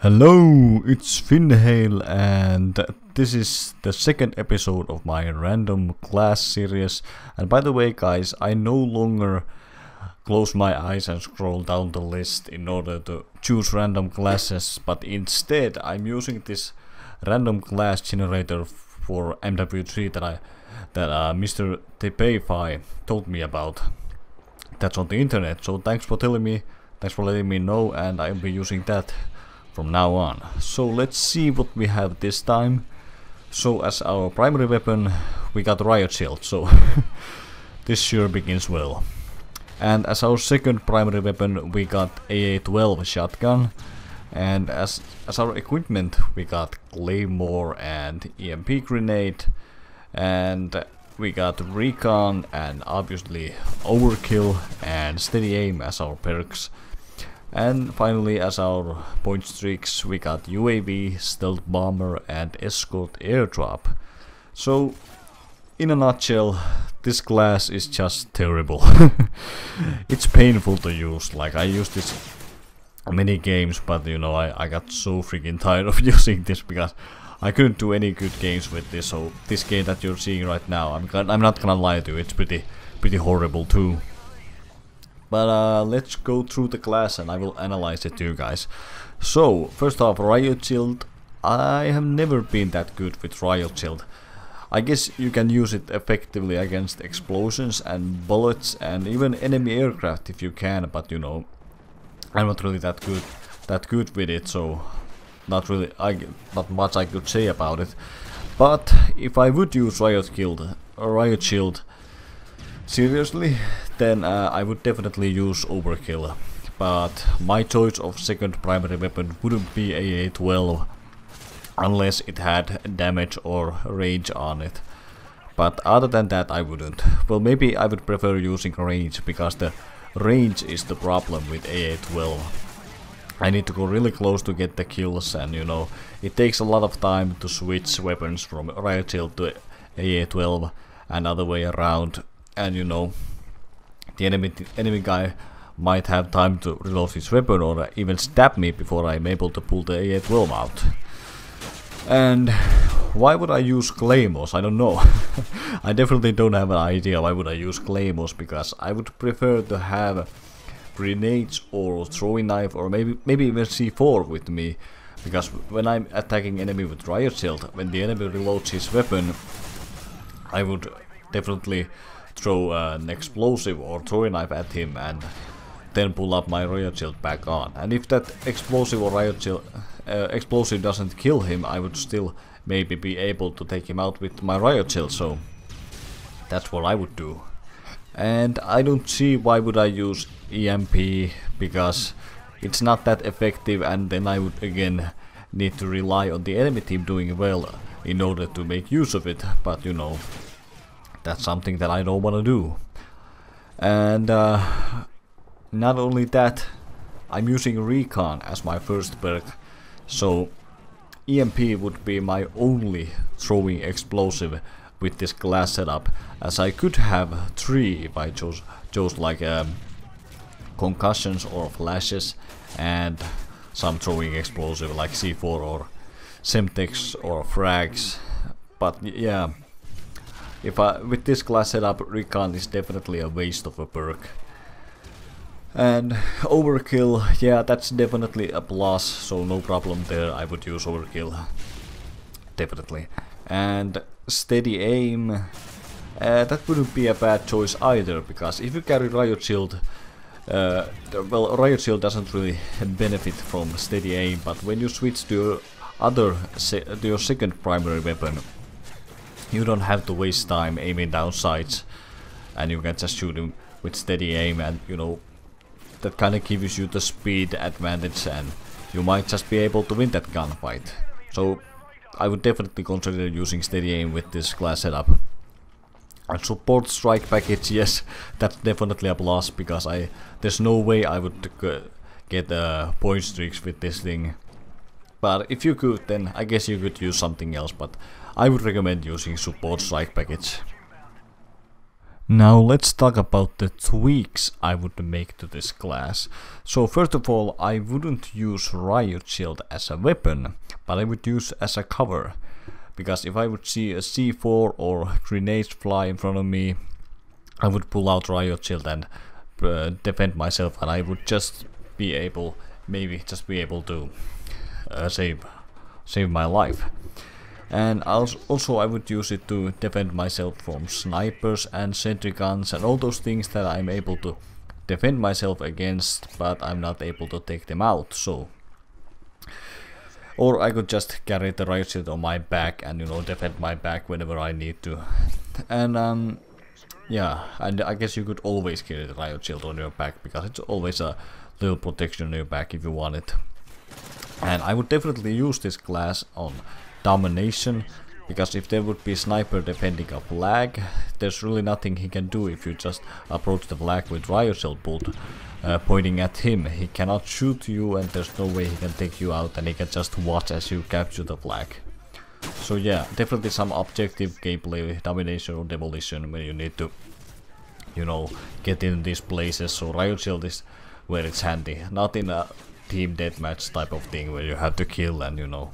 Hello, it's Finnhale, and this is the second episode of my random class series. And by the way, guys, I no longer close my eyes and scroll down the list in order to choose random classes, but instead I'm using this random class generator for MW3 that Mr. Tepayfi told me about. That's on the internet, so thanks for letting me know, and I'll be using that from now on. So let's see what we have this time. So as our primary weapon we got Riot Shield, so this sure begins well. And as our second primary weapon we got AA-12 shotgun, and as our equipment we got Claymore and EMP grenade, and we got Recon and obviously Overkill and Steady Aim as our perks. And finally, as our point streaks, we got UAV, Stealth Bomber and Escort Airdrop. So, in a nutshell, this class is just terrible. It's painful to use. Like, I used this many games, but you know, I got so freaking tired of using this because I couldn't do any good games with this. So this game that you're seeing right now, I'm not gonna lie to you, it's pretty horrible too. But let's go through the class and I will analyze it to you guys. So first off, Riot Shield. I have never been that good with Riot Shield. I guess you can use it effectively against explosions and bullets and even enemy aircraft if you can, but you know, I'm not really that good with it, so not much I could say about it. But if I would use Riot Shield seriously, then I would definitely use Overkill. But my choice of second primary weapon wouldn't be AA-12 unless it had damage or range on it. But other than that, I wouldn't. Well, maybe I would prefer using range, because the range is the problem with AA-12. I need to go really close to get the kills, and you know, it takes a lot of time to switch weapons from Riot Shield to AA-12 and other way around. And you know, the enemy guy might have time to reload his weapon or even stab me before I'm able to pull the AA-12 out. And why would I use Claymores? I don't know. I definitely don't have an idea why would I use Claymores, because I would prefer to have grenades or throwing knife or maybe even C4 with me, because when I'm attacking enemy with Riot Shield, when the enemy reloads his weapon, I would definitely throw an explosive or throwing knife at him and then pull up my Riot Shield back on. And if that explosive or Riot Shield explosive doesn't kill him, I would still maybe be able to take him out with my Riot Shield. So that's what I would do. And I don't see why would I use EMP, because it's not that effective, and then I would again need to rely on the enemy team doing well in order to make use of it. But you know, that's something that I don't want to do. And not only that, I'm using Recon as my first perk, so EMP would be my only throwing explosive with this class setup, as I could have 3 if I chose like concussions or flashes and some throwing explosive like C4 or Semtex or frags. But yeah, with this class setup, Recon is definitely a waste of a perk. And Overkill, yeah, that's definitely a plus, so no problem there, I would use Overkill, definitely. And Steady Aim, that wouldn't be a bad choice either, because if you carry Riot Shield, well, Riot Shield doesn't really benefit from Steady Aim, but when you switch to your second primary weapon, you don't have to waste time aiming down sights, and you can just shoot him with Steady Aim, and you know, that kind of gives you the speed advantage, and you might just be able to win that gunfight. So I would definitely consider using Steady Aim with this class setup. And support strike package, yes, that's definitely a plus, because there's no way I would get point streaks with this thing. But if you could, then I guess you could use something else, but I would recommend using support strike package. Now let's talk about the tweaks I would make to this class. So first of all, I wouldn't use Riot Shield as a weapon, but I would use as a cover. Because if I would see a C4 or grenades fly in front of me, I would pull out Riot Shield and defend myself, and I would just be able, maybe just be able to save my life. And also I would use it to defend myself from snipers and sentry guns and all those things that I'm able to defend myself against, but I'm not able to take them out. So, or I could just carry the Riot Shield on my back and, you know, defend my back whenever I need to. And yeah, and I guess you could always carry the Riot Shield on your back because it's always a little protection on your back if you want it. And I would definitely use this class on domination, because if there would be a sniper defending a flag, there's really nothing he can do if you just approach the flag with Riot Shield pointing at him. He cannot shoot you, and there's no way he can take you out, and he can just watch as you capture the flag. So yeah, definitely some objective gameplay, domination or demolition, where you need to, you know, get in these places. So Riot Shield is where it's handy, not in a team deathmatch type of thing where you have to kill and, you know,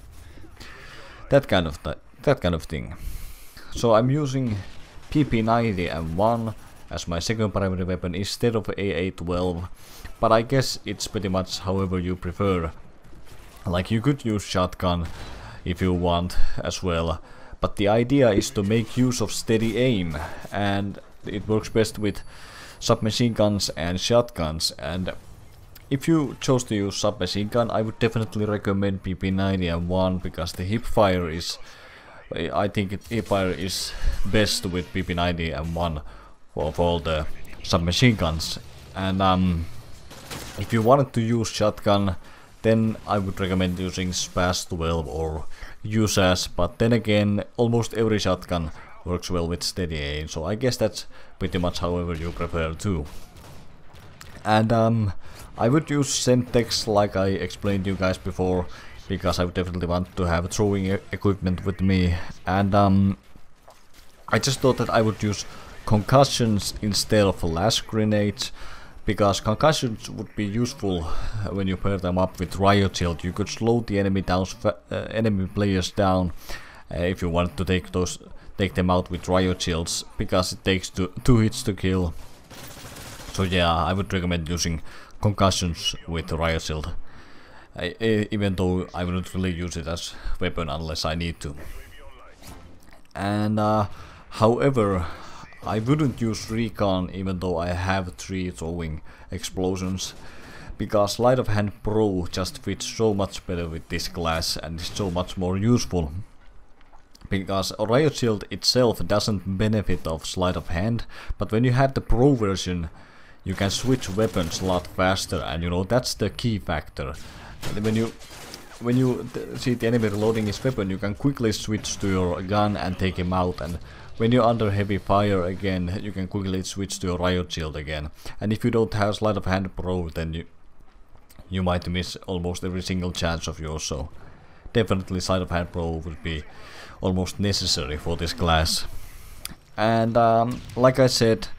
that kind of thing. So I'm using PP90 M1 as my second primary weapon instead of AA12, but I guess it's pretty much however you prefer. Like, you could use shotgun if you want as well, but the idea is to make use of steady aim, and it works best with submachine guns and shotguns. And if you chose to use submachine gun, I would definitely recommend PP90 M1 because the hipfire is, I think hipfire is best with PP90 M1 for all the submachine guns. And if you wanted to use shotgun, then I would recommend using SPAS-12 or USAS, but then again, almost every shotgun works well with steady aim, so I guess that's pretty much however you prefer too. And I would use Semtex like I explained to you guys before, because I would definitely want to have throwing equipment with me. And I just thought that I would use concussions instead of flash grenades, because concussions would be useful when you pair them up with Riot Shield. You could slow the enemy players down if you want to take them out with Riot Shields, because it takes two hits to kill. So yeah, I would recommend using concussions with the Riot Shield, even though I wouldn't really use it as weapon unless I need to. And however, I wouldn't use Recon even though I have 3 throwing explosions, because Sleight of Hand Pro just fits so much better with this class and is so much more useful. Because Riot Shield itself doesn't benefit of Sleight of Hand, but when you have the Pro version, you can switch weapons a lot faster, and you know, that's the key factor. When you see the enemy reloading his weapon, you can quickly switch to your gun and take him out, and when you're under heavy fire again, you can quickly switch to your Riot Shield again. And if you don't have Sleight of Hand Pro, then you might miss almost every single chance of yours, so definitely Sleight of Hand Pro would be almost necessary for this class. And like I said,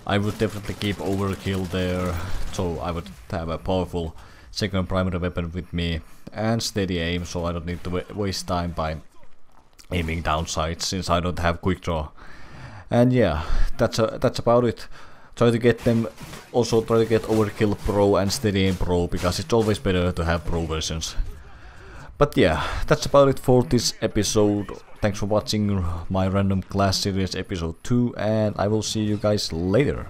I would definitely keep Overkill there, so I would have a powerful second primary weapon with me, and steady aim, so I don't need to waste time by aiming down sights since I don't have quick draw. And yeah, that's about it. Try to get Overkill Pro and steady aim Pro, because it's always better to have Pro versions. But yeah, that's about it for this episode. Thanks for watching my Random Class Series episode 2, and I will see you guys later.